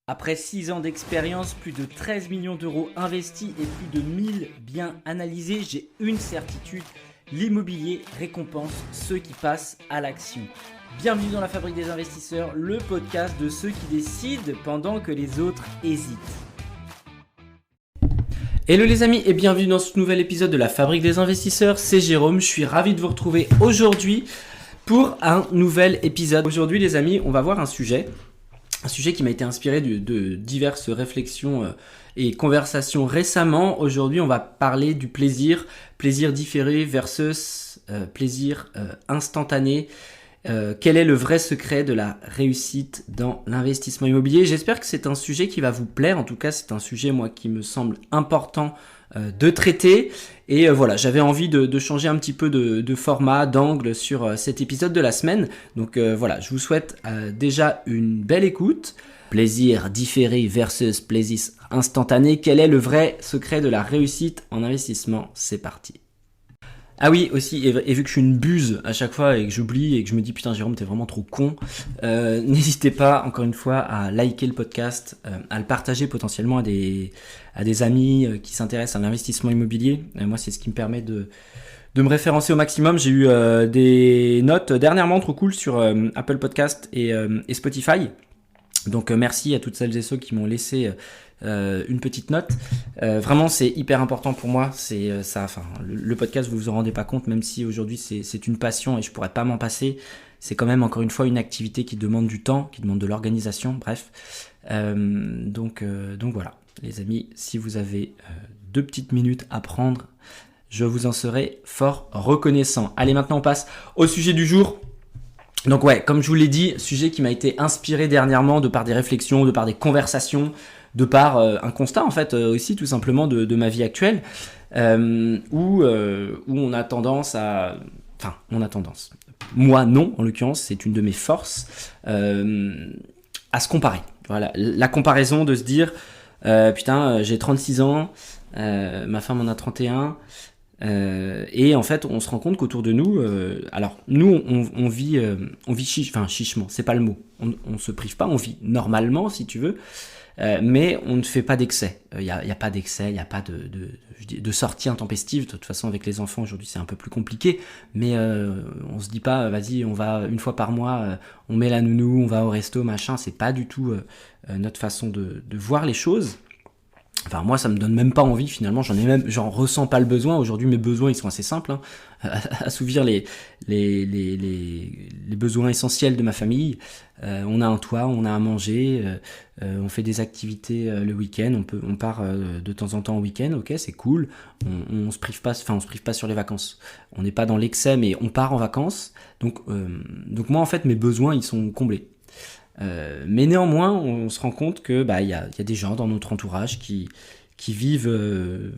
Après 6 ans d'expérience, plus de 13 millions d'euros investis et plus de 1000 biens analysés, j'ai une certitude, l'immobilier récompense ceux qui passent à l'action. Bienvenue dans la Fabrique des investisseurs, le podcast de ceux qui décident pendant que les autres hésitent. Hello les amis et bienvenue dans ce nouvel épisode de la Fabrique des investisseurs, c'est Jérôme, je suis ravi de vous retrouver aujourd'hui pour un nouvel épisode. Aujourd'hui les amis, on va voir un sujet qui m'a été inspiré de diverses réflexions et conversations récemment. Aujourd'hui, on va parler du plaisir différé versus plaisir instantané. Quel est le vrai secret de la réussite dans l'investissement immobilier ? J'espère que c'est un sujet qui va vous plaire. En tout cas, c'est un sujet, moi, qui me semble important de traiter. Et voilà, j'avais envie de changer un petit peu de format, d'angle sur cet épisode de la semaine. Donc voilà, je vous souhaite déjà une belle écoute. Plaisir différé versus plaisir instantané. Quel est le vrai secret de la réussite en investissement ? C'est parti. Ah oui, aussi, et vu que je suis une buse à chaque fois et que j'oublie et que je me dis putain Jérôme t'es vraiment trop con, n'hésitez pas encore une fois à liker le podcast, à le partager potentiellement à des amis qui s'intéressent à l'investissement immobilier. Moi c'est ce qui me permet de me référencer au maximum. J'ai eu des notes dernièrement trop cool sur Apple Podcast et Spotify. Donc merci à toutes celles et ceux qui m'ont laissé une petite note. Vraiment c'est hyper important pour moi. C'est ça. Enfin le podcast vous vous en rendez pas compte, même si aujourd'hui c'est une passion et je pourrais pas m'en passer. C'est quand même encore une fois une activité qui demande du temps, qui demande de l'organisation. Bref. Donc voilà les amis, si vous avez 2 petites minutes à prendre, je vous en serai fort reconnaissant. Allez maintenant on passe au sujet du jour. Donc ouais, comme je vous l'ai dit, sujet qui m'a été inspiré dernièrement de par des réflexions, de par des conversations, de par un constat en fait aussi tout simplement de ma vie actuelle, où on a tendance à... Enfin, on a tendance. Moi non, en l'occurrence, c'est une de mes forces, à se comparer. Voilà, la comparaison de se dire, putain, j'ai 36 ans, ma femme en a 31... et en fait on se rend compte qu'autour de nous alors nous on vit chichement, c'est pas le mot, on se prive pas, on vit normalement si tu veux, mais on ne fait pas d'excès, y a pas d'excès, y a pas de sortie intempestive. De toute façon avec les enfants aujourd'hui c'est un peu plus compliqué, mais on se dit pas vas-y on va une fois par mois, on met la nounou, on va au resto machin, c'est pas du tout notre façon de voir les choses. Enfin moi ça me donne même pas envie finalement, j'en ressens pas le besoin. Aujourd'hui mes besoins ils sont assez simples, hein. Assouvir les besoins essentiels de ma famille. On a un toit, on a à manger, on fait des activités le week-end, on part de temps en temps au week-end, ok c'est cool. On se prive pas, on se prive pas sur les vacances. On n'est pas dans l'excès mais on part en vacances. Donc moi en fait mes besoins ils sont comblés. Mais néanmoins, on se rend compte que y a des gens dans notre entourage qui vivent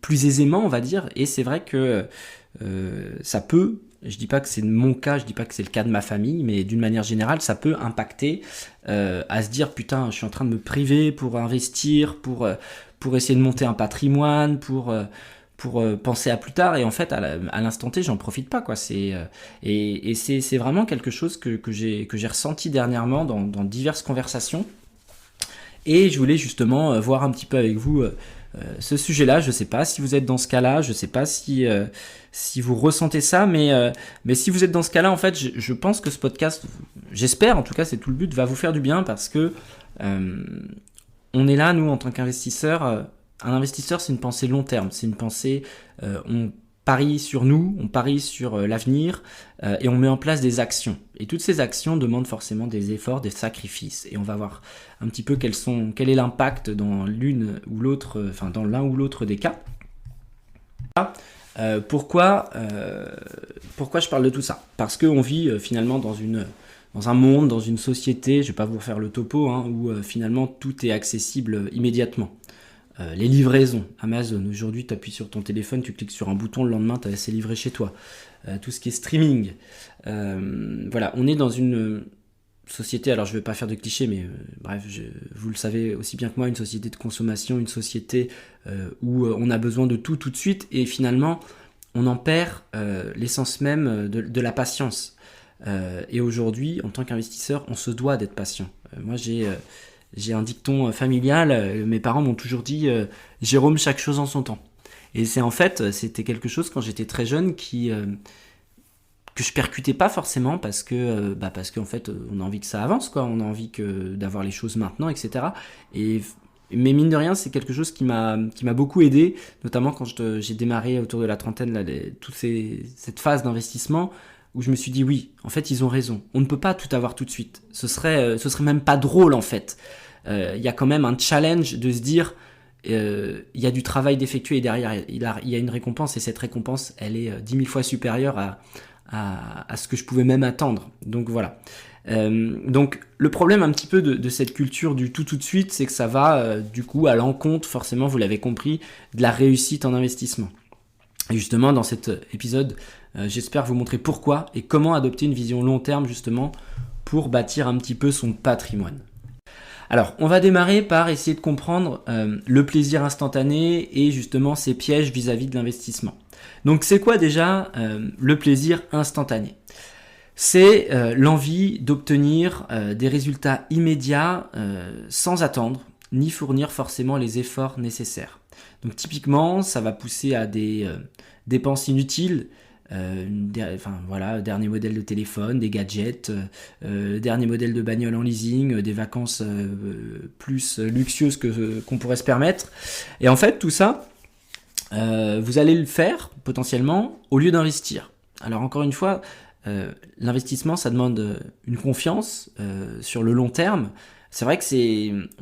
plus aisément, on va dire. Et c'est vrai que ça peut, je dis pas que c'est mon cas, je dis pas que c'est le cas de ma famille, mais d'une manière générale, ça peut impacter à se dire putain, je suis en train de me priver pour investir, pour essayer de monter un patrimoine, pour penser à plus tard, et en fait à l'instant T j'en profite pas quoi. C'est vraiment quelque chose que j'ai ressenti dernièrement dans diverses conversations, et je voulais justement voir un petit peu avec vous ce sujet-là. Je sais pas si vous êtes dans ce cas-là, je sais pas si vous ressentez ça, mais si vous êtes dans ce cas-là, en fait je pense que ce podcast, j'espère en tout cas, c'est tout le but, va vous faire du bien, parce que on est là nous en tant qu'investisseurs. Un investisseur, c'est une pensée long terme, c'est une pensée, on parie sur nous, on parie sur l'avenir, et on met en place des actions. Et toutes ces actions demandent forcément des efforts, des sacrifices. Et on va voir un petit peu quel est l'impact dans l'une ou l'autre, dans l'un ou l'autre des cas. Pourquoi je parle de tout ça ? Parce qu'on vit finalement dans un monde, dans une société, je vais pas vous refaire le topo, hein, où finalement tout est accessible immédiatement. Les livraisons, Amazon, aujourd'hui tu appuies sur ton téléphone, tu cliques sur un bouton, le lendemain c'est livré chez toi. Tout ce qui est streaming, voilà, on est dans une société, alors je vais pas faire de clichés, mais bref, vous le savez aussi bien que moi, une société de consommation, une société où on a besoin de tout de suite, et finalement on en perd l'essence même de la patience. Et aujourd'hui, en tant qu'investisseur, on se doit d'être patient. Moi j'ai un dicton familial, mes parents m'ont toujours dit Jérôme, chaque chose en son temps. Et c'est en fait, c'était quelque chose quand j'étais très jeune que je percutais pas forcément parce qu'en fait on a envie que ça avance, quoi, on a envie d'avoir les choses maintenant, etc. Et mais mine de rien, c'est quelque chose qui m'a beaucoup aidé, notamment quand j'ai démarré autour de la trentaine là, cette phase d'investissement où je me suis dit oui, en fait ils ont raison, on ne peut pas tout avoir tout de suite, ce serait même pas drôle en fait. Il y a quand même un challenge de se dire il y a du travail d'effectuer et derrière il y a une récompense, et cette récompense elle est 10 000 fois supérieure à ce que je pouvais même attendre. Donc voilà. Donc le problème un petit peu de cette culture du tout de suite, c'est que ça va du coup à l'encontre, forcément vous l'avez compris, de la réussite en investissement. Et justement dans cet épisode, j'espère vous montrer pourquoi et comment adopter une vision long terme justement pour bâtir un petit peu son patrimoine. Alors, on va démarrer par essayer de comprendre le plaisir instantané et justement ses pièges vis-à-vis de l'investissement. Donc, c'est quoi déjà le plaisir instantané ? C'est l'envie d'obtenir des résultats immédiats sans attendre, ni fournir forcément les efforts nécessaires. Donc, typiquement, ça va pousser à des dépenses inutiles. Dernier modèle de téléphone, des gadgets, dernier modèle de bagnole en leasing, des vacances plus luxueuses qu'on pourrait se permettre. Et en fait, tout ça, vous allez le faire potentiellement au lieu d'investir. Alors encore une fois, l'investissement, ça demande une confiance sur le long terme. C'est vrai que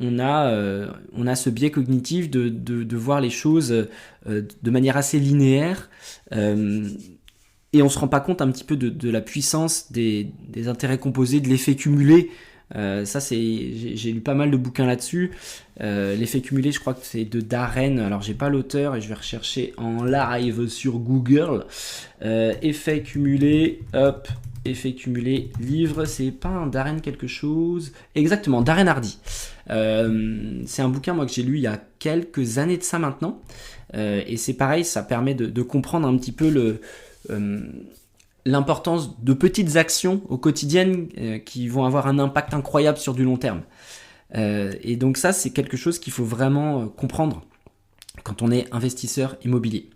on a ce biais cognitif de voir les choses de manière assez linéaire. Et on se rend pas compte un petit peu de la puissance des intérêts composés, de l'effet cumulé. J'ai lu pas mal de bouquins là-dessus. L'effet cumulé, je crois que c'est de Darren. Alors j'ai pas l'auteur et je vais rechercher en live sur Google. Effet cumulé, livre, c'est pas un Darren quelque chose. Exactement, Darren Hardy. C'est un bouquin moi que j'ai lu il y a quelques années de ça maintenant. Et c'est pareil, ça permet de comprendre un petit peu l'importance de petites actions au quotidien qui vont avoir un impact incroyable sur du long terme. Et donc ça, c'est quelque chose qu'il faut vraiment comprendre quand on est investisseur immobilier.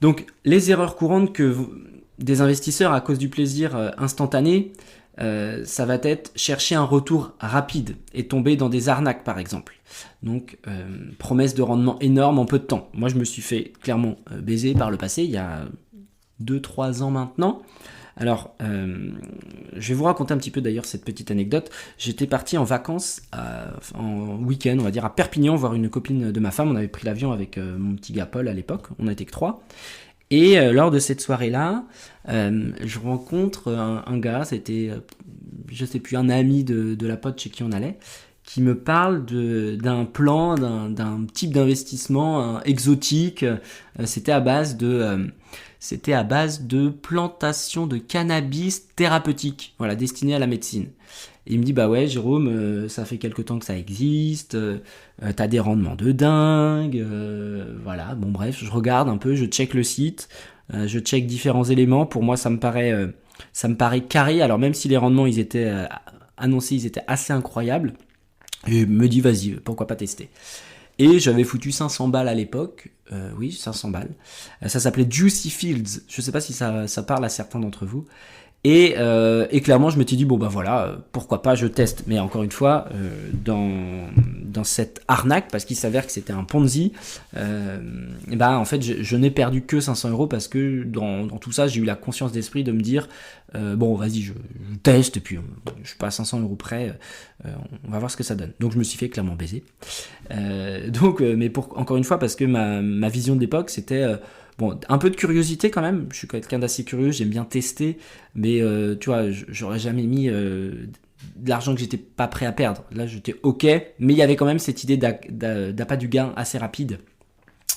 Donc les erreurs courantes des investisseurs à cause du plaisir instantané, ça va être chercher un retour rapide et tomber dans des arnaques par exemple. Donc promesse de rendement énorme en peu de temps. Moi je me suis fait clairement baiser par le passé il y a 2-3 ans maintenant. Alors, je vais vous raconter un petit peu d'ailleurs cette petite anecdote. J'étais parti en vacances, en week-end, on va dire, à Perpignan, voir une copine de ma femme. On avait pris l'avion avec mon petit gars Paul à l'époque. On n'était que 3. Et lors de cette soirée-là, je rencontre un gars, c'était, je sais plus, un ami de la pote chez qui on allait, qui me parle d'un plan, d'un type d'investissement exotique. C'était à base de plantation de cannabis thérapeutique, voilà, destiné à la médecine. Et il me dit, bah ouais, Jérôme, ça fait quelque temps que ça existe, t'as des rendements de dingue, voilà, bon bref, je regarde un peu, je check le site, je check différents éléments, pour moi ça me paraît carré, alors même si les rendements ils étaient annoncés, ils étaient assez incroyables, je me dis, vas-y, pourquoi pas tester. Et j'avais foutu 500 balles à l'époque, oui, 500 balles. Ça s'appelait Juicy Fields, je sais pas si ça parle à certains d'entre vous. Et clairement, je m'étais dit, bon ben voilà, pourquoi pas, je teste. Mais encore une fois, dans cette arnaque, parce qu'il s'avère que c'était un Ponzi, en fait, je n'ai perdu que 500 euros parce que dans tout ça, j'ai eu la conscience d'esprit de me dire, bon, vas-y, je teste, et puis je suis pas à 500 euros près, on va voir ce que ça donne. Donc, je me suis fait clairement baiser. Mais encore une fois, parce que ma vision de l'époque, c'était... Bon, un peu de curiosité quand même, je suis quelqu'un d'assez curieux, j'aime bien tester, mais tu vois, j'aurais jamais mis de l'argent que j'étais pas prêt à perdre. Là, j'étais ok, mais il y avait quand même cette idée d'appât du gain assez rapide,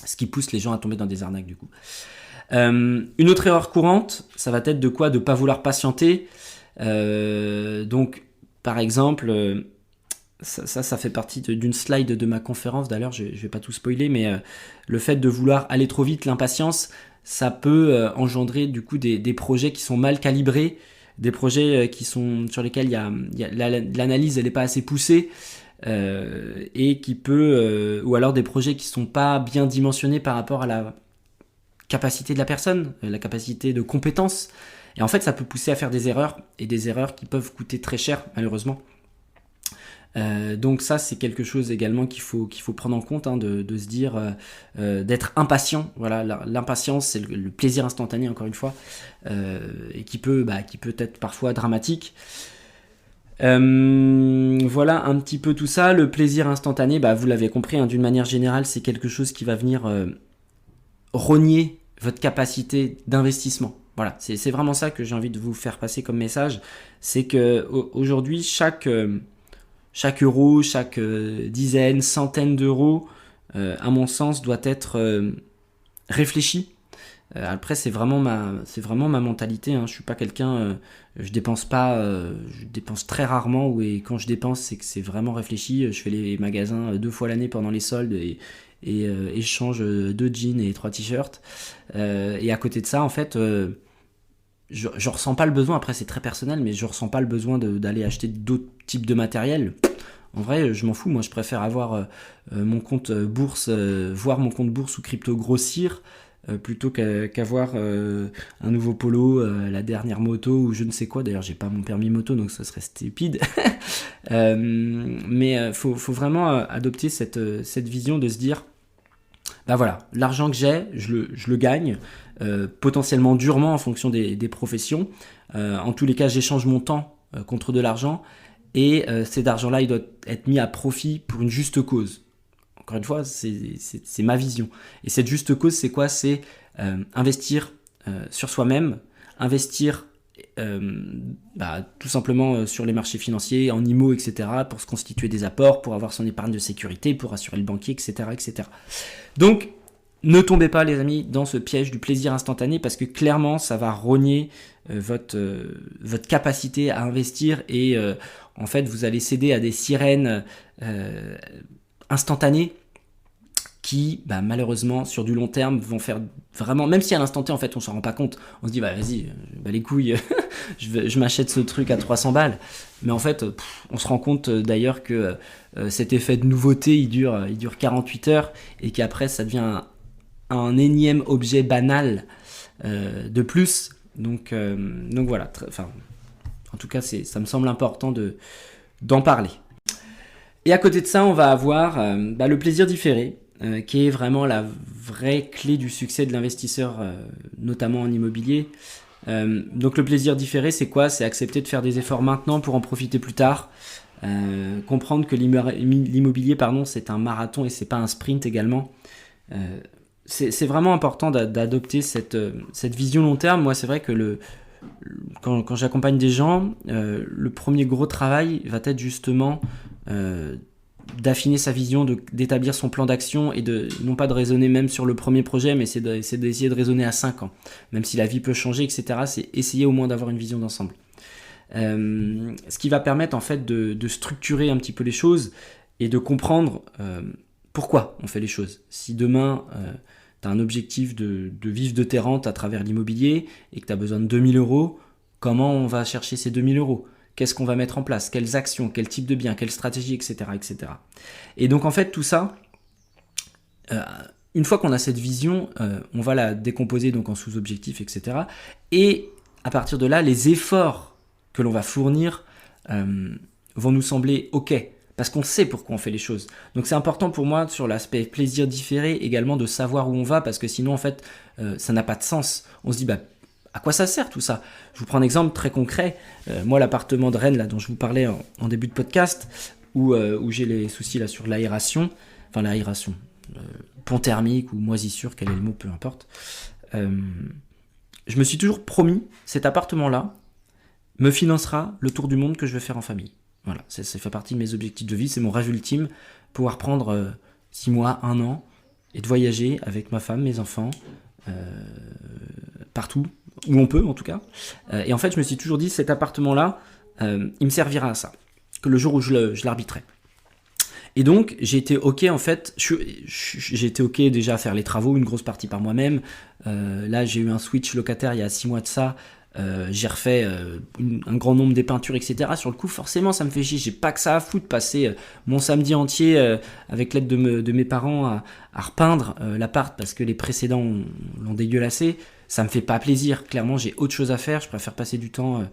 ce qui pousse les gens à tomber dans des arnaques du coup. Une autre erreur courante, ça va être de quoi ? De pas vouloir patienter. Donc, par exemple... Ça fait partie d'une slide de ma conférence, d'ailleurs je vais pas tout spoiler, mais le fait de vouloir aller trop vite, l'impatience, ça peut engendrer du coup des projets qui sont mal calibrés, des projets sur lesquels l'analyse elle est pas assez poussée, et qui peut, ou alors des projets qui sont pas bien dimensionnés par rapport à la capacité de la personne, la capacité de compétence. Et en fait, ça peut pousser à faire des erreurs, et des erreurs qui peuvent coûter très cher, malheureusement. Donc ça, c'est quelque chose également qu'il faut prendre en compte, hein, de se dire, d'être impatient. Voilà, l'impatience, c'est le plaisir instantané, encore une fois, et qui peut être parfois dramatique. Voilà un petit peu tout ça. Le plaisir instantané, vous l'avez compris, hein, d'une manière générale, c'est quelque chose qui va venir rogner votre capacité d'investissement. Voilà, c'est vraiment ça que j'ai envie de vous faire passer comme message. C'est que aujourd'hui, chaque euro, chaque dizaine, centaine d'euros, à mon sens, doit être réfléchi. Après, c'est vraiment ma mentalité, hein. Je suis pas quelqu'un, je dépense très rarement, et quand je dépense, c'est que c'est vraiment réfléchi. Je fais les magasins 2 fois l'année pendant les soldes, et je change 2 jeans et 3 t-shirts. Et à côté de ça, en fait, je ressens pas le besoin. Après, c'est très personnel, mais je ressens pas le besoin d'aller acheter d'autres types de matériel. En vrai, je m'en fous. Moi, je préfère avoir mon compte bourse, voir mon compte bourse ou crypto grossir, plutôt qu'avoir un nouveau polo, la dernière moto ou je ne sais quoi. D'ailleurs, j'ai pas mon permis moto, donc ça serait stupide. Mais faut vraiment adopter cette vision de se dire, voilà, l'argent que j'ai, je le gagne, potentiellement durement en fonction des professions. En tous les cas, j'échange mon temps contre de l'argent, et cet argent-là, il doit être mis à profit pour une juste cause. Encore une fois, c'est ma vision. Et cette juste cause, c'est quoi ? C'est investir sur soi-même, investir tout simplement sur les marchés financiers, en IMO, etc., pour se constituer des apports, pour avoir son épargne de sécurité, pour assurer le banquier, etc., etc. Donc, ne tombez pas, les amis, dans ce piège du plaisir instantané, parce que clairement, ça va rogner votre capacité à investir, et en fait, vous allez céder à des sirènes instantanées qui, malheureusement, sur du long terme, vont faire vraiment, même si à l'instant T, en fait, on s'en rend pas compte, on se dit, vas-y, les couilles, je m'achète ce truc à 300 balles, mais en fait, on se rend compte d'ailleurs que cet effet de nouveauté, il dure 48 heures, et qu'après, ça devient un énième objet banal de plus. Donc voilà, en tout cas, ça me semble important d'en parler. Et à côté de ça, on va avoir le plaisir différé, qui est vraiment la vraie clé du succès de l'investisseur, notamment en immobilier. Donc le plaisir différé, c'est quoi ? C'est accepter de faire des efforts maintenant pour en profiter plus tard. Comprendre que l'immobilier, c'est un marathon et c'est pas un sprint également. C'est vraiment important d'adopter cette vision long terme. Moi, c'est vrai que quand j'accompagne des gens, le premier gros travail va être justement d'affiner sa vision, d'établir son plan d'action, et non pas de raisonner même sur le premier projet, mais c'est d'essayer de raisonner à 5 ans. Même si la vie peut changer, etc., c'est essayer au moins d'avoir une vision d'ensemble. Ce qui va permettre en fait de structurer un petit peu les choses et de comprendre pourquoi on fait les choses. Si demain tu as un objectif de vivre de tes rentes à travers l'immobilier et que tu as besoin de 2000 euros, comment on va chercher ces 2000 euros ? Qu'est-ce qu'on va mettre en place ? Quelles actions ? Quel type de biens ? Quelle stratégie ? Etc. etc. Et donc en fait tout ça, une fois qu'on a cette vision, on va la décomposer donc en sous-objectifs, etc. Et à partir de là, les efforts que l'on va fournir vont nous sembler OK, parce qu'on sait pourquoi on fait les choses. Donc c'est important pour moi, sur l'aspect plaisir différé, également de savoir où on va, parce que sinon en fait ça n'a pas de sens. On se dit à quoi ça sert tout ça ? Je vous prends un exemple très concret. Moi, l'appartement de Rennes là, dont je vous parlais en début de podcast, où j'ai les soucis là, sur l'aération, pont thermique ou moisissure, quel est le mot, peu importe. Je me suis toujours promis, cet appartement-là me financera le tour du monde que je vais faire en famille. Voilà, ça fait partie de mes objectifs de vie, c'est mon rêve ultime, pouvoir prendre 6 mois, 1 an, et de voyager avec ma femme, mes enfants, partout, où on peut en tout cas. Et en fait, je me suis toujours dit, cet appartement-là, il me servira à ça, que le jour où je l'arbitrerai. Et donc, j'ai été OK en fait, j'ai été OK déjà à faire les travaux, une grosse partie par moi-même. Là, j'ai eu un switch locataire il y a 6 mois de ça, j'ai refait un grand nombre des peintures, etc. Sur le coup, forcément, ça me fait chier. J'ai pas que ça à foutre, passer mon samedi entier avec l'aide de mes parents à repeindre l'appart parce que les précédents l'ont dégueulassé. Ça me fait pas plaisir. Clairement, j'ai autre chose à faire. Je préfère passer du temps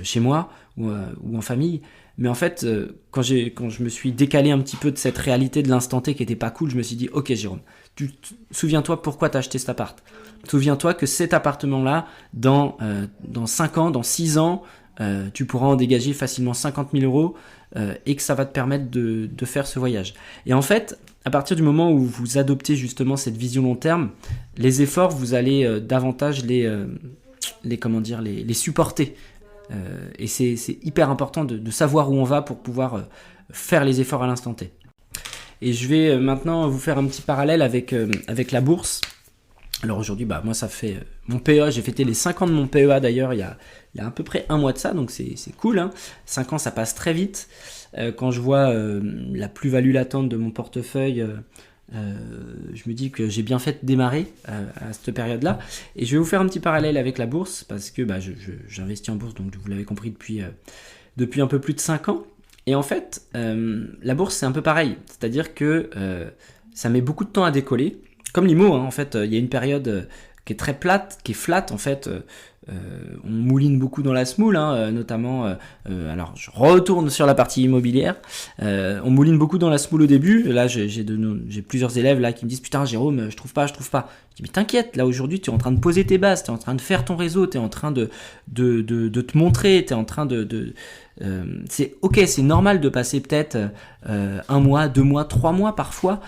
chez moi ou en famille. Mais en fait, quand je me suis décalé un petit peu de cette réalité de l'instant T qui était pas cool, je me suis dit, ok Jérôme, souviens-toi pourquoi t'as acheté cet appart. Souviens-toi que cet appartement-là, dans 5 ans, dans 6 ans, tu pourras en dégager facilement 50 000 euros et que ça va te permettre de faire ce voyage. Et en fait, à partir du moment où vous adoptez justement cette vision long terme, les efforts, vous allez davantage les supporter. Et c'est hyper important de savoir où on va pour pouvoir faire les efforts à l'instant T. Et je vais maintenant vous faire un petit parallèle avec la bourse. Alors aujourd'hui, moi ça fait mon PEA, j'ai fêté les 5 ans de mon PEA d'ailleurs il y a à peu près un mois de ça, donc c'est cool, hein. 5 ans ça passe très vite. Quand je vois la plus-value latente de mon portefeuille, je me dis que j'ai bien fait de démarrer à cette période-là. Et je vais vous faire un petit parallèle avec la bourse, parce que j'investis en bourse, donc vous l'avez compris depuis un peu plus de 5 ans. Et en fait, la bourse c'est un peu pareil, c'est-à-dire que ça met beaucoup de temps à décoller. Comme l'IMO, hein, en fait, il y a une période qui est très plate, qui est flat, en fait. On mouline beaucoup dans la semoule, hein, notamment. Alors, je retourne sur la partie immobilière. On mouline beaucoup dans la semoule au début. Là, j'ai plusieurs élèves là qui me disent putain, Jérôme, je trouve pas. Je dis mais t'inquiète, là aujourd'hui, tu es en train de poser tes bases, tu es en train de faire ton réseau, tu es en train de te montrer, tu es en train c'est ok, c'est normal de passer peut-être 1 mois, 2 mois, 3 mois parfois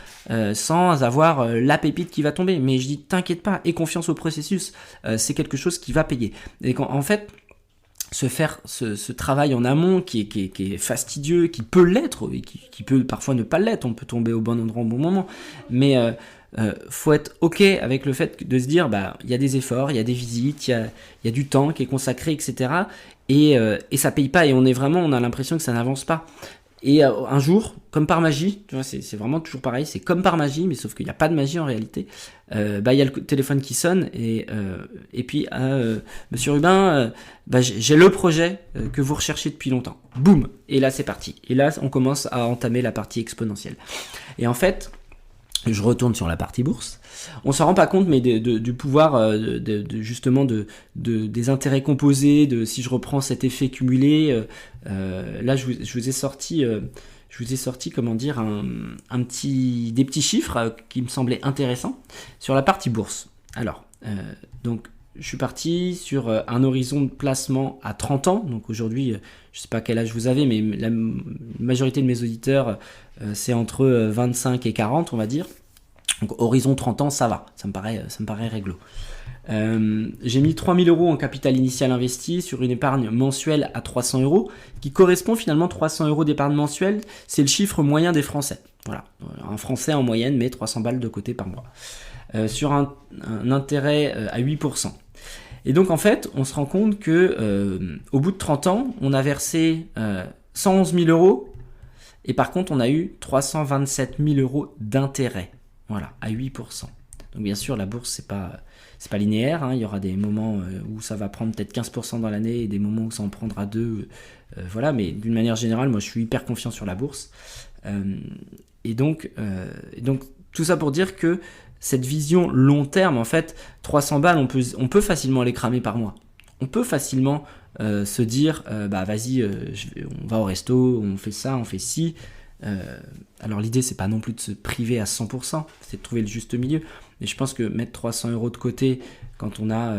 sans avoir la pépite qui va tomber. Mais je dis t'inquiète pas, aie confiance au processus, c'est quelque chose qui va payer. Et en fait, ce travail en amont qui est fastidieux, qui peut l'être et qui peut parfois ne pas l'être, on peut tomber au bon endroit au bon moment, mais faut être ok avec le fait de se dire il y a des efforts, il y a des visites, il y a du temps qui est consacré, etc. Et ça paye pas, et on a l'impression que ça n'avance pas. Et un jour, comme par magie, tu vois, c'est vraiment toujours pareil, c'est comme par magie, mais sauf qu'il n'y a pas de magie en réalité. Il y a le téléphone qui sonne et puis Monsieur Rubin, j'ai le projet que vous recherchez depuis longtemps. Boum, et là c'est parti. Et là on commence à entamer la partie exponentielle. Et en fait, je retourne sur la partie bourse. On s'en rend pas compte, mais du pouvoir justement des intérêts composés, si je reprends cet effet cumulé, là je vous ai sorti comment dire des petits chiffres qui me semblaient intéressants sur la partie bourse. Alors donc je suis parti sur un horizon de placement à 30 ans. Donc aujourd'hui, je sais pas quel âge vous avez, mais la majorité de mes auditeurs, c'est entre 25 et 40, on va dire. Donc horizon 30 ans, ça va, ça me paraît réglo. J'ai mis 3 000 euros en capital initial investi sur une épargne mensuelle à 300 euros, qui correspond finalement 300 euros d'épargne mensuelle, c'est le chiffre moyen des Français. Voilà, un Français en moyenne met 300 balles de côté par mois. Sur un intérêt à 8%. Et donc en fait, on se rend compte que au bout de 30 ans, on a versé 111 000 euros, et par contre on a eu 327 000 euros d'intérêt. Voilà, à 8%. Donc bien sûr, la bourse, c'est pas linéaire, hein. Il y aura des moments où ça va prendre peut-être 15% dans l'année et des moments où ça en prendra 2%. Voilà, mais d'une manière générale, moi, je suis hyper confiant sur la bourse. Et donc, tout ça pour dire que cette vision long terme, en fait, 300 balles, on peut facilement les cramer par mois. On peut facilement se dire, vas-y, on va au resto, on fait ça, on fait ci. Alors l'idée c'est pas non plus de se priver à 100%, c'est de trouver le juste milieu, mais je pense que mettre 300 euros de côté quand on a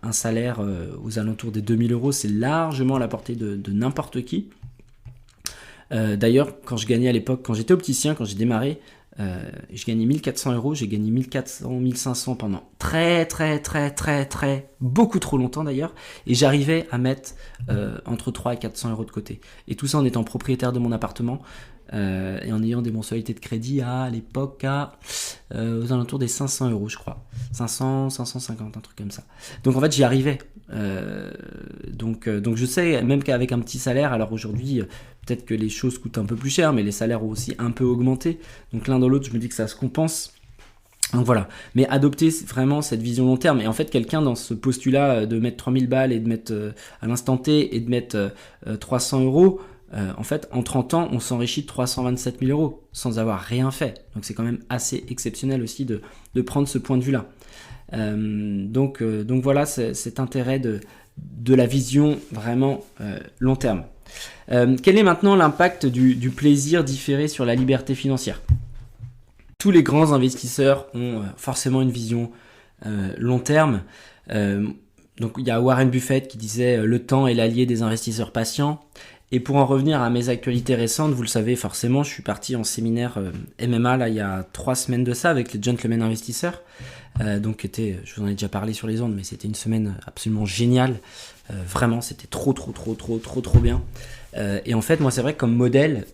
un salaire aux alentours des 2000 euros, c'est largement à la portée de n'importe qui. D'ailleurs, quand je gagnais à l'époque, quand j'étais opticien, quand j'ai démarré, je gagnais 1400 euros, j'ai gagné 1400, 1500 pendant très beaucoup trop longtemps d'ailleurs, et j'arrivais à mettre entre 3 et 400 euros de côté. Et tout ça en étant propriétaire de mon appartement, et en ayant des mensualités de crédit à l'époque aux alentours des 500 euros, je crois. 500, 550, un truc comme ça. Donc en fait, j'y arrivais. Donc je sais, même qu'avec un petit salaire, alors aujourd'hui, peut-être que les choses coûtent un peu plus cher, mais les salaires ont aussi un peu augmenté. Donc l'un dans l'autre, je me dis que ça se compense. Donc voilà, mais adopter vraiment cette vision long terme. Et en fait, quelqu'un dans ce postulat de mettre 3000 balles et de mettre à l'instant T et de mettre 300 euros, en fait, en 30 ans, on s'enrichit de 327 000 euros sans avoir rien fait. Donc c'est quand même assez exceptionnel aussi de prendre ce point de vue-là. Donc voilà, cet intérêt de la vision vraiment long terme. Quel est maintenant l'impact du plaisir différé sur la liberté financière ? Tous les grands investisseurs ont forcément une vision long terme. Donc il y a Warren Buffett qui disait « Le temps est l'allié des investisseurs patients ». Et pour en revenir à mes actualités récentes, vous le savez forcément, je suis parti en séminaire MMA là, il y a 3 semaines de ça avec les Gentlemen Investisseurs. Donc je vous en ai déjà parlé sur les ondes, mais c'était une semaine absolument géniale. Vraiment, c'était trop bien. Et en fait, moi, c'est vrai que comme modèle,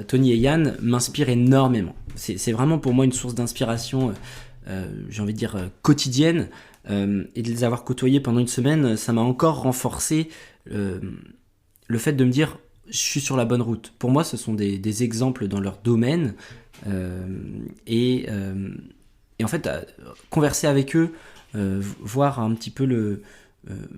Tony et Yann m'inspirent énormément. C'est vraiment pour moi une source d'inspiration, j'ai envie de dire, quotidienne. Et de les avoir côtoyés pendant une semaine, ça m'a encore renforcé le fait de me dire, je suis sur la bonne route. Pour moi, ce sont des exemples dans leur domaine. Et en fait, converser avec eux, voir un petit peu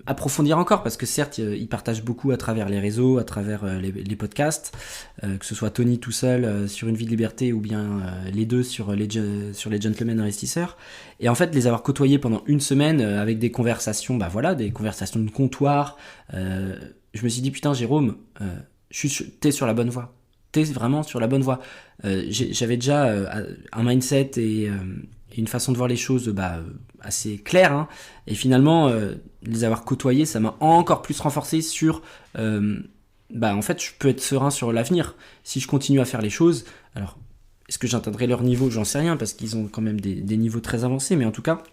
approfondir encore, parce que certes ils partagent beaucoup à travers les réseaux, à travers les podcasts, que ce soit Tony tout seul sur Une vie de liberté ou bien les deux sur les Gentlemen Investisseurs, et en fait les avoir côtoyés pendant une semaine avec des conversations, des conversations de comptoir, je me suis dit putain Jérôme, t'es sur la bonne voie, t'es vraiment sur la bonne voie. J'avais déjà un mindset et une façon de voir les choses assez claire, hein. Et finalement les avoir côtoyés, ça m'a encore plus renforcé sur en fait je peux être serein sur l'avenir si je continue à faire les choses. Alors est-ce que j'atteindrai leur niveau, j'en sais rien, parce qu'ils ont quand même des niveaux très avancés, mais en tout cas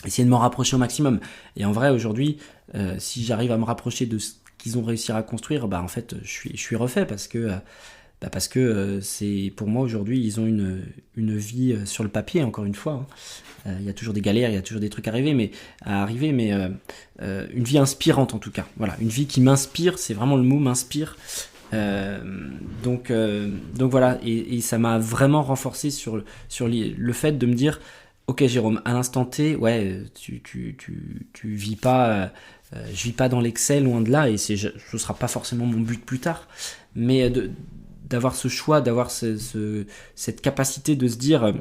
essayer de m'en rapprocher au maximum. Et en vrai aujourd'hui si j'arrive à me rapprocher de ce qu'ils ont réussi à construire, en fait je suis refait, parce que c'est, pour moi aujourd'hui ils ont une vie sur le papier, encore une fois, hein. Il y a toujours des galères, il y a toujours des trucs à arriver, mais une vie inspirante en tout cas. Voilà, une vie qui m'inspire, c'est vraiment le mot, m'inspire. Donc voilà, et ça m'a vraiment renforcé sur le fait de me dire ok Jérôme, à l'instant T, ouais, tu vis pas, je vis pas dans l'excès, loin de là, et ce sera pas forcément mon but plus tard, mais d'avoir ce choix, d'avoir cette capacité de se dire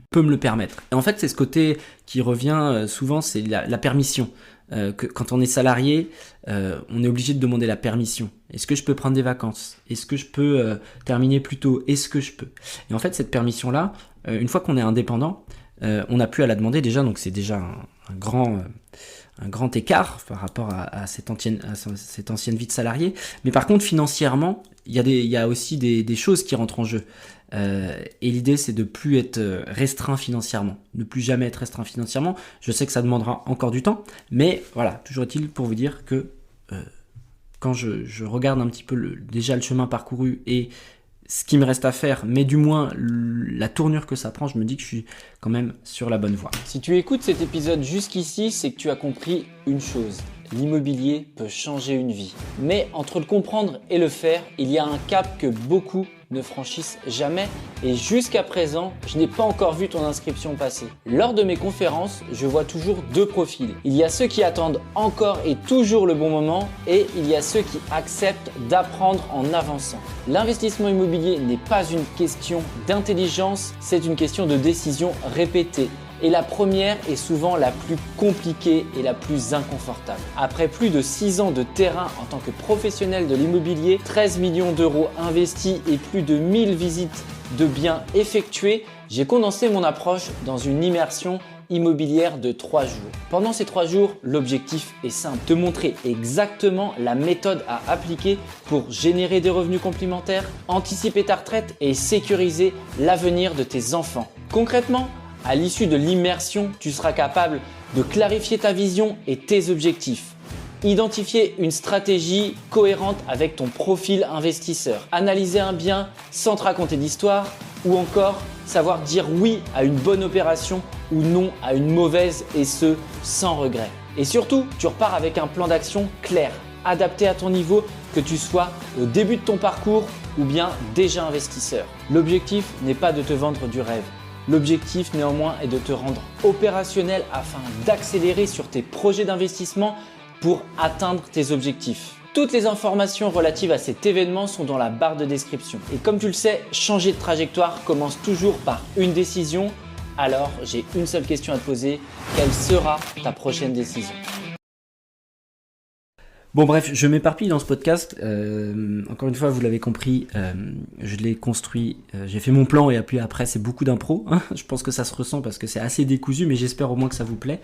peut me le permettre. Et en fait, c'est ce côté qui revient souvent, c'est la permission. Que quand on est salarié, on est obligé de demander la permission. Est-ce que je peux prendre des vacances ? Est-ce que je peux terminer plus tôt ? Est-ce que je peux ? Et en fait, cette permission-là, une fois qu'on est indépendant, on n'a plus à la demander déjà, donc c'est déjà un grand écart par rapport à cette ancienne vie de salarié. Mais par contre, financièrement, il y a aussi des choses qui rentrent en jeu. Et l'idée, c'est de plus être restreint financièrement, ne plus jamais être restreint financièrement. Je sais que ça demandera encore du temps, mais voilà, toujours est-il pour vous dire que quand je regarde un petit peu déjà le chemin parcouru et ce qui me reste à faire, mais du moins la tournure que ça prend, je me dis que je suis quand même sur la bonne voie. Si tu écoutes cet épisode jusqu'ici, c'est que tu as compris une chose. L'immobilier peut changer une vie. Mais entre le comprendre et le faire, il y a un cap que beaucoup ne franchissent jamais, et jusqu'à présent, je n'ai pas encore vu ton inscription passer. Lors de mes conférences, je vois toujours 2 profils. Il y a ceux qui attendent encore et toujours le bon moment, et il y a ceux qui acceptent d'apprendre en avançant. L'investissement immobilier n'est pas une question d'intelligence, c'est une question de décision répétée. Et la première est souvent la plus compliquée et la plus inconfortable. Après plus de 6 ans de terrain en tant que professionnel de l'immobilier, 13 millions d'euros investis et plus de 1000 visites de biens effectuées, j'ai condensé mon approche dans une immersion immobilière de 3 jours. Pendant ces 3 jours, l'objectif est simple, te montrer exactement la méthode à appliquer pour générer des revenus complémentaires, anticiper ta retraite et sécuriser l'avenir de tes enfants. Concrètement, à l'issue de l'immersion, tu seras capable de clarifier ta vision et tes objectifs, identifier une stratégie cohérente avec ton profil investisseur, analyser un bien sans te raconter d'histoire, ou encore savoir dire oui à une bonne opération ou non à une mauvaise, et ce sans regret. Et surtout, tu repars avec un plan d'action clair, adapté à ton niveau, que tu sois au début de ton parcours ou bien déjà investisseur. L'objectif n'est pas de te vendre du rêve. L'objectif néanmoins est de te rendre opérationnel afin d'accélérer sur tes projets d'investissement pour atteindre tes objectifs. Toutes les informations relatives à cet événement sont dans la barre de description. Et comme tu le sais, changer de trajectoire commence toujours par une décision. Alors, j'ai une seule question à te poser. Quelle sera ta prochaine décision ? Bon bref, je m'éparpille dans ce podcast. Encore une fois, vous l'avez compris, je l'ai construit, j'ai fait mon plan et puis après c'est beaucoup d'impro. Hein. Je pense que ça se ressent parce que c'est assez décousu, mais j'espère au moins que ça vous plaît.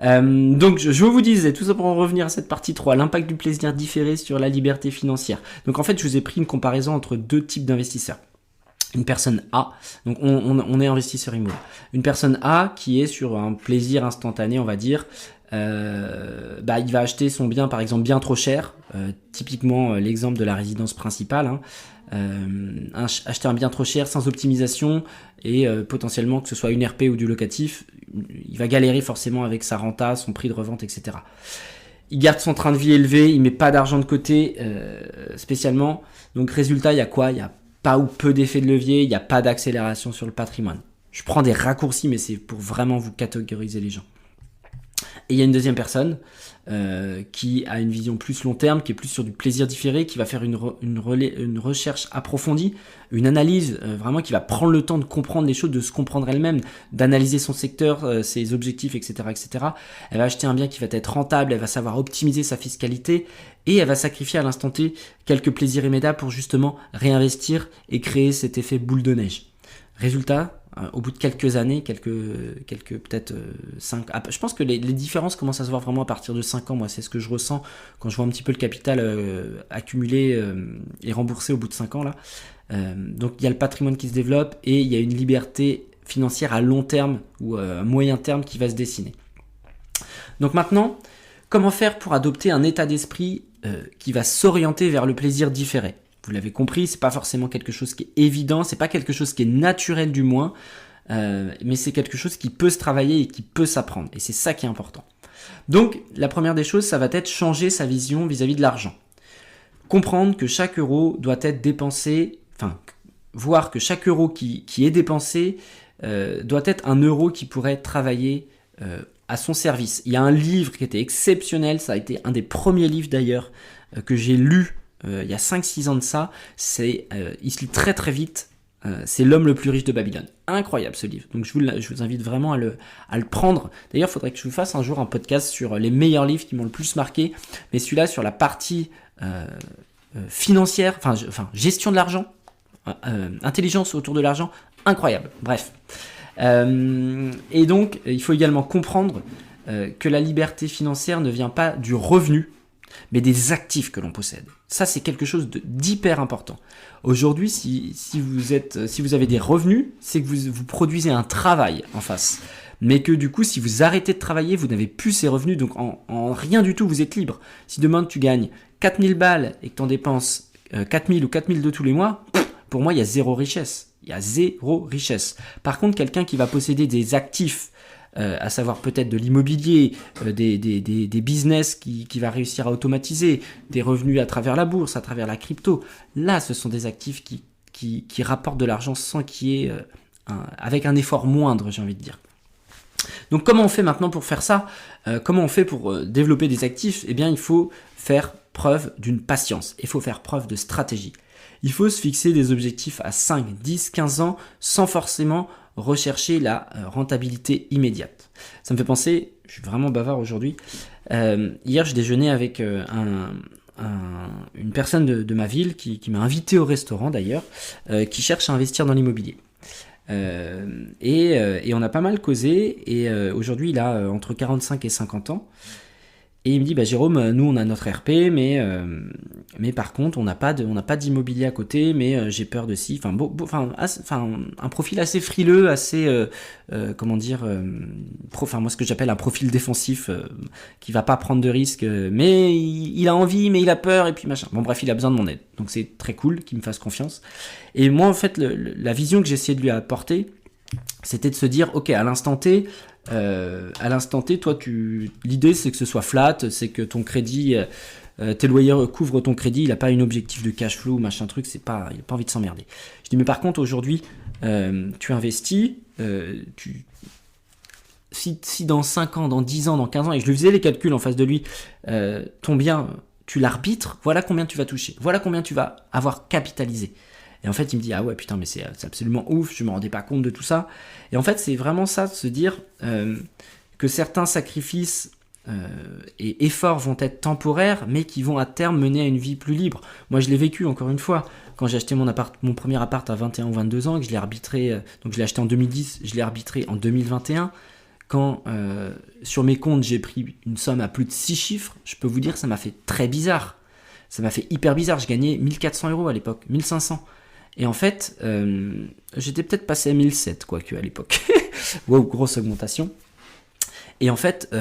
Donc je vous disais, tout ça pour en revenir à cette partie 3, l'impact du plaisir différé sur la liberté financière. Donc en fait, je vous ai pris une comparaison entre deux types d'investisseurs. Une personne A, donc on est investisseur immobilier. Une personne A qui est sur un plaisir instantané, on va dire. Il va acheter son bien par exemple bien trop cher, typiquement l'exemple de la résidence principale, acheter un bien trop cher sans optimisation et potentiellement que ce soit une RP ou du locatif, il va galérer forcément avec sa renta, son prix de revente, etc. Il garde son train de vie élevé, il met pas d'argent de côté spécialement, donc résultat il y a quoi ? Il y a pas ou peu d'effet de levier, il n'y a pas d'accélération sur le patrimoine. Je prends des raccourcis mais c'est pour vraiment vous catégoriser les gens. Et il y a une deuxième personne qui a une vision plus long terme, qui est plus sur du plaisir différé, qui va faire une recherche approfondie, une analyse vraiment qui va prendre le temps de comprendre les choses, de se comprendre elle-même, d'analyser son secteur, ses objectifs, etc., etc. Elle va acheter un bien qui va être rentable, elle va savoir optimiser sa fiscalité et elle va sacrifier à l'instant T quelques plaisirs immédiats pour justement réinvestir et créer cet effet boule de neige. Résultat, au bout de quelques années, quelques peut-être 5... je pense que les différences commencent à se voir vraiment à partir de 5 ans. Moi, c'est ce que je ressens quand je vois un petit peu le capital accumulé et remboursé au bout de 5 ans. Là. Donc, il y a le patrimoine qui se développe et il y a une liberté financière à long terme ou à moyen terme qui va se dessiner. Donc maintenant, comment faire pour adopter un état d'esprit qui va s'orienter vers le plaisir différé ? Vous l'avez compris, c'est pas forcément quelque chose qui est évident, c'est pas quelque chose qui est naturel du moins, mais c'est quelque chose qui peut se travailler et qui peut s'apprendre. Et c'est ça qui est important. Donc, la première des choses, ça va être changer sa vision vis-à-vis de l'argent. Comprendre que chaque euro doit être dépensé, voir que chaque euro qui est dépensé doit être un euro qui pourrait travailler à son service. Il y a un livre qui était exceptionnel, ça a été un des premiers livres d'ailleurs que j'ai lu il y a 5-6 ans de ça, il se lit très très vite, c'est L'homme le plus riche de Babylone. Incroyable ce livre, donc je vous invite vraiment à le prendre. D'ailleurs, il faudrait que je vous fasse un jour un podcast sur les meilleurs livres qui m'ont le plus marqué, mais celui-là sur la partie financière, gestion de l'argent, intelligence autour de l'argent, incroyable, bref. Et donc, il faut également comprendre que la liberté financière ne vient pas du revenu, mais des actifs que l'on possède. Ça, c'est quelque chose d'hyper important. Aujourd'hui, si vous avez des revenus, c'est que vous produisez un travail en face. Mais que du coup, si vous arrêtez de travailler, vous n'avez plus ces revenus, donc en rien du tout, vous êtes libre. Si demain, tu gagnes 4000 balles et que tu en dépenses 4000 ou 4002 tous les mois, pour moi, il y a zéro richesse. Il y a zéro richesse. Par contre, quelqu'un qui va posséder des actifs, à savoir peut-être de l'immobilier, des business qui va réussir à automatiser, des revenus à travers la bourse, à travers la crypto. Là, ce sont des actifs qui rapportent de l'argent sans qu'il y ait, avec un effort moindre, j'ai envie de dire. Donc comment on fait maintenant pour faire ça ? Comment on fait pour développer des actifs ? Eh bien, il faut faire preuve d'une patience, il faut faire preuve de stratégie. Il faut se fixer des objectifs à 5, 10, 15 ans sans forcément rechercher la rentabilité immédiate. Ça me fait penser, je suis vraiment bavard aujourd'hui, hier je déjeunais avec une personne de ma ville qui m'a invité au restaurant d'ailleurs, qui cherche à investir dans l'immobilier. Et on a pas mal causé et aujourd'hui il a entre 45 et 50 ans. Et il me dit, Jérôme, nous on a notre RP, mais par contre on n'a pas d'immobilier à côté, mais j'ai peur de si, un profil assez frileux, assez, moi ce que j'appelle un profil défensif, qui va pas prendre de risques, mais il a envie, mais il a peur, et puis machin. Bon bref, il a besoin de mon aide, donc c'est très cool qu'il me fasse confiance. Et moi en fait, la vision que j'ai essayé de lui apporter, c'était de se dire, ok, à l'instant T, toi, l'idée c'est que ce soit flat, c'est que ton crédit tes loyers couvrent ton crédit, il n'a pas un objectif de cash flow, machin truc, il n'a pas envie de s'emmerder. Je dis mais par contre aujourd'hui, tu investis, si dans 5 ans, dans 10 ans, dans 15 ans, et je lui faisais les calculs en face de lui, ton bien, tu l'arbitres, voilà combien tu vas toucher, voilà combien tu vas avoir capitalisé. Et en fait, il me dit, ah ouais, putain, mais c'est absolument ouf, je me rendais pas compte de tout ça. Et en fait, c'est vraiment ça, de se dire que certains sacrifices et efforts vont être temporaires, mais qui vont à terme mener à une vie plus libre. Moi, je l'ai vécu, encore une fois, quand j'ai acheté mon premier appart à 21 ou 22 ans, que je l'ai arbitré, donc je l'ai acheté en 2010, je l'ai arbitré en 2021, quand sur mes comptes, j'ai pris une somme à plus de 6 chiffres, je peux vous dire que ça m'a fait très bizarre. Ça m'a fait hyper bizarre, je gagnais 1400 € à l'époque, 1500. Et en fait, j'étais peut-être passé à 1007, quoique à l'époque. Wow, grosse augmentation. Et en fait,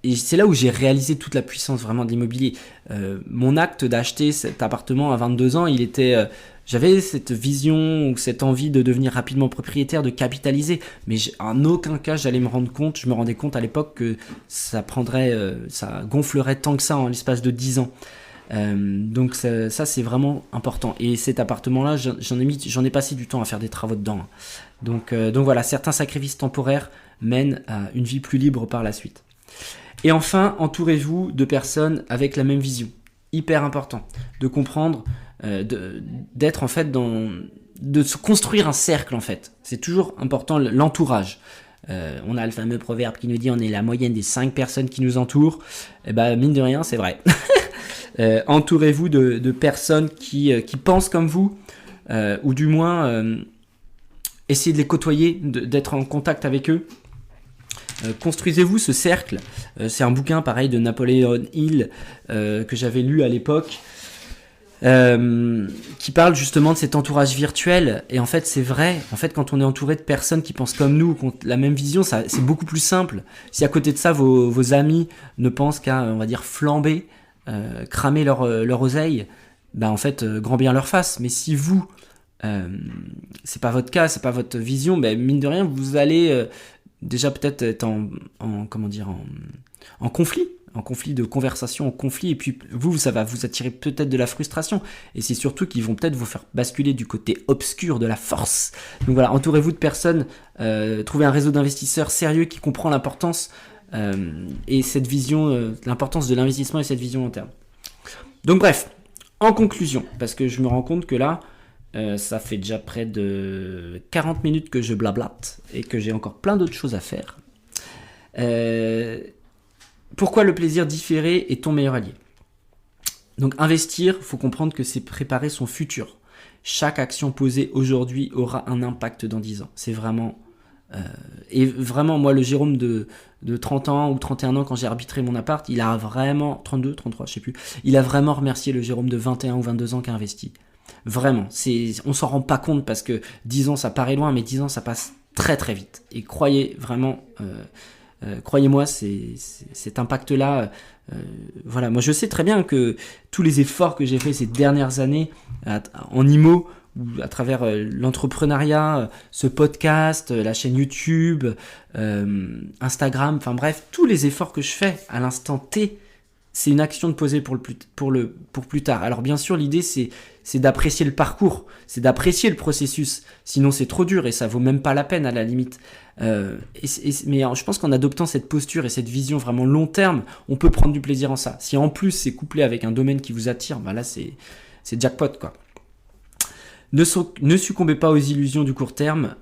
et c'est là où j'ai réalisé toute la puissance vraiment de l'immobilier. Mon acte d'acheter cet appartement à 22 ans, j'avais cette vision ou cette envie de devenir rapidement propriétaire, de capitaliser. Mais en aucun cas, j'allais me rendre compte, je me rendais compte à l'époque que ça gonflerait tant que ça en l'espace de 10 ans. Donc ça c'est vraiment important. Et cet appartement-là, j'en ai passé du temps à faire des travaux dedans. Donc voilà, certains sacrifices temporaires mènent à une vie plus libre par la suite. Et enfin, entourez-vous de personnes avec la même vision. Hyper important de comprendre, d'être en fait de se construire un cercle en fait. C'est toujours important l'entourage. On a le fameux proverbe qui nous dit on est la moyenne des 5 personnes qui nous entourent. Et ben mine de rien, c'est vrai. Entourez-vous de personnes qui pensent comme vous, ou du moins essayez de les côtoyer, d'être en contact avec eux. Construisez-vous ce cercle. C'est un bouquin pareil de Napoleon Hill que j'avais lu à l'époque, qui parle justement de cet entourage virtuel. Et en fait c'est vrai, en fait quand on est entouré de personnes qui pensent comme nous, qui ont la même vision, c'est beaucoup plus simple. Si à côté de ça vos amis ne pensent qu'à, on va dire, flamber, cramer leur oseille, en fait grand bien leur face. Mais si vous c'est pas votre cas, c'est pas votre vision, mine de rien vous allez déjà peut-être être en conflit de conversation, en conflit, et puis ça va vous attirer peut-être de la frustration, et c'est surtout qu'ils vont peut-être vous faire basculer du côté obscur de la force. Donc voilà, entourez-vous de personnes, trouvez un réseau d'investisseurs sérieux qui comprend l'importance et cette vision, l'importance de l'investissement et cette vision long terme. Donc bref, en conclusion, parce que je me rends compte que là, ça fait déjà près de 40 minutes que je blablate et que j'ai encore plein d'autres choses à faire. Pourquoi le plaisir différé est ton meilleur allié ? Donc investir, il faut comprendre que c'est préparer son futur. Chaque action posée aujourd'hui aura un impact dans 10 ans. C'est vraiment... et vraiment, moi, le Jérôme de 30 ans ou 31 ans, quand j'ai arbitré mon appart, il a vraiment... 32, 33, je sais plus. Il a vraiment remercié le Jérôme de 21 ou 22 ans qui a investi. Vraiment, on s'en rend pas compte parce que 10 ans ça paraît loin, mais 10 ans ça passe très très vite. Et croyez-moi, cet impact-là, voilà, moi je sais très bien que tous les efforts que j'ai fait ces dernières années en IMO, ou à travers l'entrepreneuriat, ce podcast, la chaîne YouTube, Instagram, enfin bref, tous les efforts que je fais à l'instant T, c'est une action de poser pour plus tard. Alors bien sûr, l'idée c'est d'apprécier le parcours, c'est d'apprécier le processus. Sinon c'est trop dur et ça vaut même pas la peine à la limite. Mais je pense qu'en adoptant cette posture et cette vision vraiment long terme, on peut prendre du plaisir en ça. Si en plus c'est couplé avec un domaine qui vous attire, là c'est jackpot quoi. Ne succombez pas aux illusions du court terme.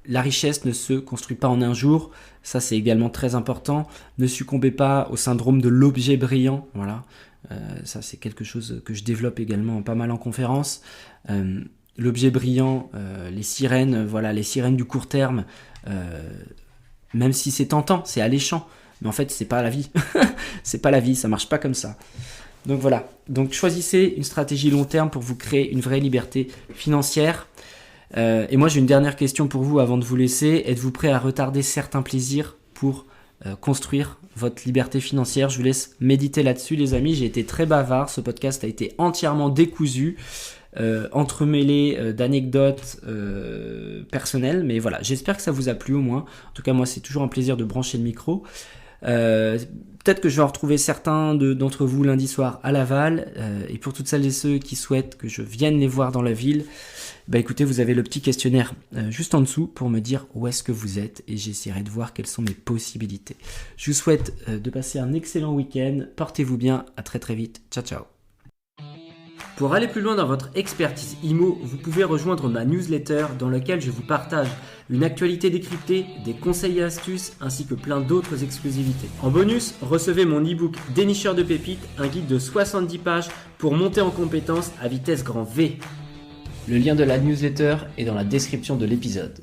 La richesse ne se construit pas en un jour, ça c'est également très important. Ne succombez pas au syndrome de l'objet brillant, voilà. Ça c'est quelque chose que je développe également pas mal en conférence. L'objet brillant, les sirènes du court terme, même si c'est tentant, c'est alléchant, mais en fait c'est pas la vie, c'est pas la vie, ça marche pas comme ça. Donc voilà, donc choisissez une stratégie long terme pour vous créer une vraie liberté financière. Et moi j'ai une dernière question pour vous avant de vous laisser. Êtes-vous prêt à retarder certains plaisirs pour construire votre liberté financière ? Je vous laisse méditer là-dessus les amis. J'ai été très bavard, ce podcast a été entièrement décousu, entremêlé d'anecdotes personnelles, mais voilà, j'espère que ça vous a plu au moins. En tout cas moi c'est toujours un plaisir de brancher le micro. Peut-être que je vais en retrouver certains d'entre vous lundi soir à Laval. Et pour toutes celles et ceux qui souhaitent que je vienne les voir dans la ville, écoutez, vous avez le petit questionnaire juste en dessous pour me dire où est-ce que vous êtes et j'essaierai de voir quelles sont mes possibilités. Je vous souhaite de passer un excellent week-end. Portez-vous bien. À très très vite. Ciao ciao. Pour aller plus loin dans votre expertise IMO, vous pouvez rejoindre ma newsletter dans laquelle je vous partage une actualité décryptée, des conseils et astuces ainsi que plein d'autres exclusivités. En bonus, recevez mon e-book Dénicheur de pépites, un guide de 70 pages pour monter en compétences à vitesse grand V. Le lien de la newsletter est dans la description de l'épisode.